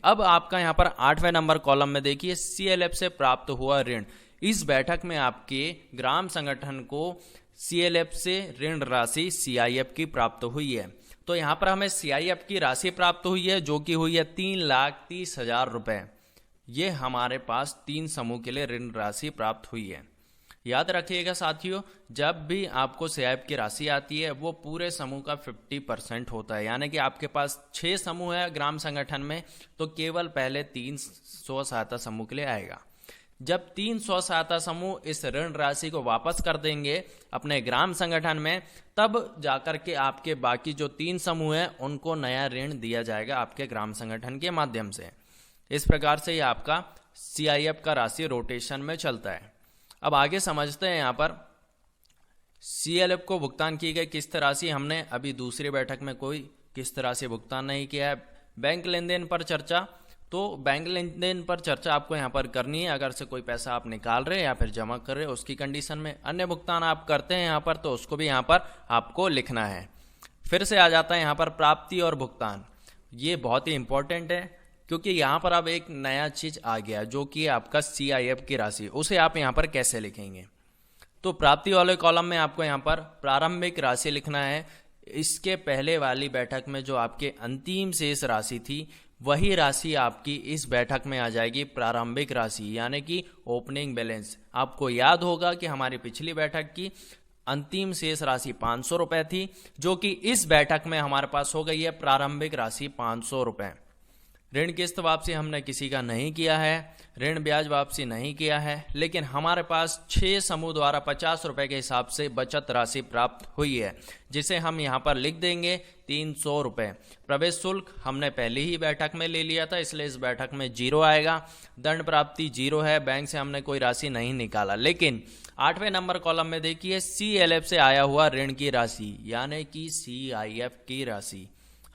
अब आपका यहाँ पर 8वें नंबर कॉलम में देखिए CLF से प्राप्त हुआ ऋण। इस बैठक में आपके ग्राम संगठन को CLF से ऋण राशि CIF की प्राप्त हुई है। तो यहाँ पर हमें CIF की राशि प्राप्त हुई है जो कि हुई है 3,30,000 रुपये। ये हमारे पास 3 समूह के लिए ऋण राशि प्राप्त हुई है। याद रखिएगा साथियों, जब भी आपको CIF की राशि आती है वो पूरे समूह का 50% होता है। यानी कि आपके पास 6 समूह है ग्राम संगठन में, तो केवल पहले 3 स्व सहायता समूह के लिए आएगा। जब 3 स्व सहायता समूह इस ऋण राशि को वापस कर देंगे अपने ग्राम संगठन में, तब जाकर के आपके बाकी जो 3 समूह हैं उनको नया ऋण दिया जाएगा आपके ग्राम संगठन के माध्यम से। इस प्रकार से ये आपका CIF का राशि रोटेशन में चलता है। अब आगे समझते हैं यहाँ पर CLF को भुगतान की गई किस्त राशि। हमने अभी दूसरी बैठक में कोई किस्त राशि भुगतान नहीं किया है। बैंक लेन देन पर चर्चा, तो बैंक लेन देन पर चर्चा आपको यहाँ पर करनी है। अगर से कोई पैसा आप निकाल रहे हैं या फिर जमा कर रहे हैं उसकी कंडीशन में। अन्य भुगतान आप करते हैं यहाँ पर तो उसको भी यहाँ पर आपको लिखना है। फिर से आ जाता है यहाँ पर प्राप्ति और भुगतान। ये बहुत ही इंपॉर्टेंट है क्योंकि यहाँ पर अब एक नया चीज आ गया जो कि आपका CIF की राशि, उसे आप यहाँ पर कैसे लिखेंगे। तो प्राप्ति वाले कॉलम में आपको यहाँ पर प्रारंभिक राशि लिखना है। इसके पहले वाली बैठक में जो आपके अंतिम शेष राशि थी वही राशि आपकी इस बैठक में आ जाएगी प्रारंभिक राशि, यानी कि ओपनिंग बैलेंस। आपको याद होगा कि हमारी पिछली बैठक की अंतिम शेष राशि 500 रुपये थी, जो कि इस बैठक में हमारे पास हो गई है प्रारंभिक राशि 500 रुपये। ऋण किस्त वापसी हमने किसी का नहीं किया है, ऋण ब्याज वापसी नहीं किया है, लेकिन हमारे पास 6 समूह द्वारा 50 रुपए के हिसाब से बचत राशि प्राप्त हुई है, जिसे हम यहाँ पर लिख देंगे 300 रुपये। प्रवेश शुल्क हमने पहली ही बैठक में ले लिया था, इसलिए इस बैठक में 0 आएगा। दंड प्राप्ति 0 है, बैंक से हमने कोई राशि नहीं निकाला। लेकिन 8वें नंबर कॉलम में देखिए CLF से आया हुआ ऋण की राशि, यानी कि CIF की राशि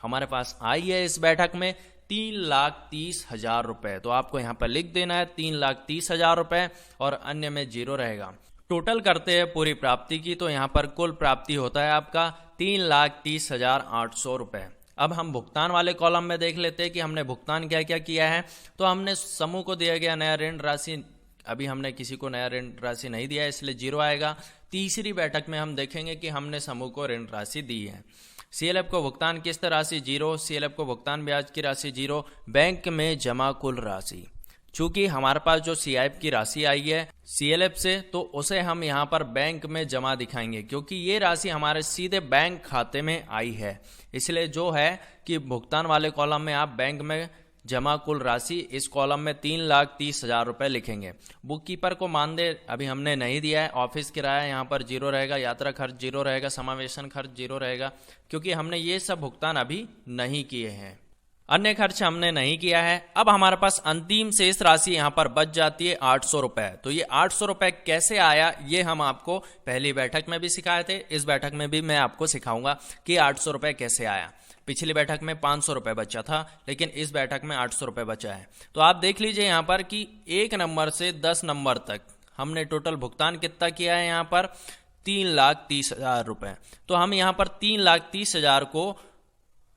हमारे पास आई है इस बैठक में 3,30,000 रुपए। तो आपको यहाँ पर लिख देना है 3,30,000 रुपए और अन्य में 0 रहेगा। टोटल करते हैं पूरी प्राप्ति की, तो यहाँ पर कुल प्राप्ति होता है आपका 3,30,800 रुपए। अब हम भुगतान वाले कॉलम में देख लेते हैं कि हमने भुगतान क्या क्या किया है। तो हमने समूह को दिया गया नया ऋण राशि, अभी हमने किसी को नया ऋण राशि नहीं दिया इसलिए 0 आएगा। तीसरी बैठक में हम देखेंगे कि हमने समूह को ऋण राशि दी है। CLF को भुगतान किस्त राशि 0, CLF को भुगतान ब्याज की राशि 0, बैंक में जमा कुल राशि। चूंकि हमारे पास जो CIF की राशि आई है CLF से, तो उसे हम यहाँ पर बैंक में जमा दिखाएंगे क्योंकि ये राशि हमारे सीधे बैंक खाते में आई है। इसलिए जो है कि भुगतान वाले कॉलम में आप बैंक में जमा कुल राशि, इस कॉलम में 3,30,000 रुपए लिखेंगे। बुक कीपर को मानदेय अभी हमने नहीं दिया है। ऑफिस किराया यहाँ पर 0 रहेगा, यात्रा खर्च 0 रहेगा, समावेशन खर्च 0 रहेगा क्योंकि हमने ये सब भुगतान अभी नहीं किए हैं। अन्य खर्च हमने नहीं किया है। अब हमारे पास अंतिम शेष राशि यहाँ पर बच जाती है 800 रुपए। तो ये 800 रुपए कैसे आया ये हम आपको पहली बैठक में भी सिखाए थे, इस बैठक में भी मैं आपको सिखाऊंगा कि 800 रुपए कैसे आया। पिछली बैठक में 500 रुपए बचा था, लेकिन इस बैठक में 800 रुपए बचा है। तो आप देख लीजिए यहाँ पर कि 1 नंबर से 10 नंबर तक हमने टोटल भुगतान कितना किया है यहाँ पर 3,30,000 रुपए। तो हम यहाँ पर 3,30,000 को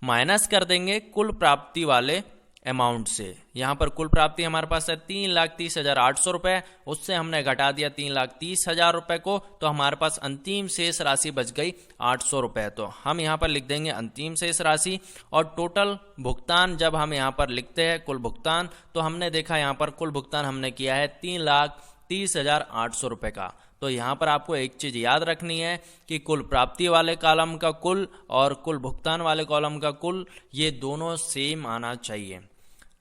माइनस कर देंगे कुल प्राप्ति वाले अमाउंट से। यहाँ पर कुल प्राप्ति हमारे पास है 3,30,800 रुपए, उससे हमने घटा दिया 3,30,000 रुपए को, तो हमारे पास अंतिम शेष राशि बच गई 800 रुपए। तो हम यहाँ पर लिख देंगे अंतिम शेष राशि। और टोटल भुगतान जब हम यहाँ पर लिखते हैं कुल भुगतान, तो हमने देखा यहाँ पर कुल भुगतान हमने किया है 3,30,800 रुपए का। तो यहाँ पर आपको एक चीज याद रखनी है कि कुल प्राप्ति वाले कॉलम का कुल और कुल भुगतान वाले कॉलम का कुल, ये दोनों सेम आना चाहिए।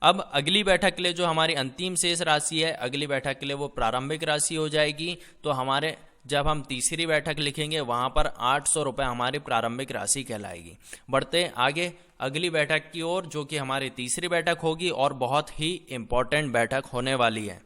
अब अगली बैठक के लिए जो हमारी अंतिम शेष राशि है, अगली बैठक के लिए वो प्रारंभिक राशि हो जाएगी। तो हमारे जब हम तीसरी बैठक लिखेंगे वहां पर 800 रुपये हमारी प्रारंभिक राशि कहलाएगी। बढ़ते आगे अगली बैठक की ओर, जो कि हमारी तीसरी बैठक होगी और बहुत ही इंपॉर्टेंट बैठक होने वाली है।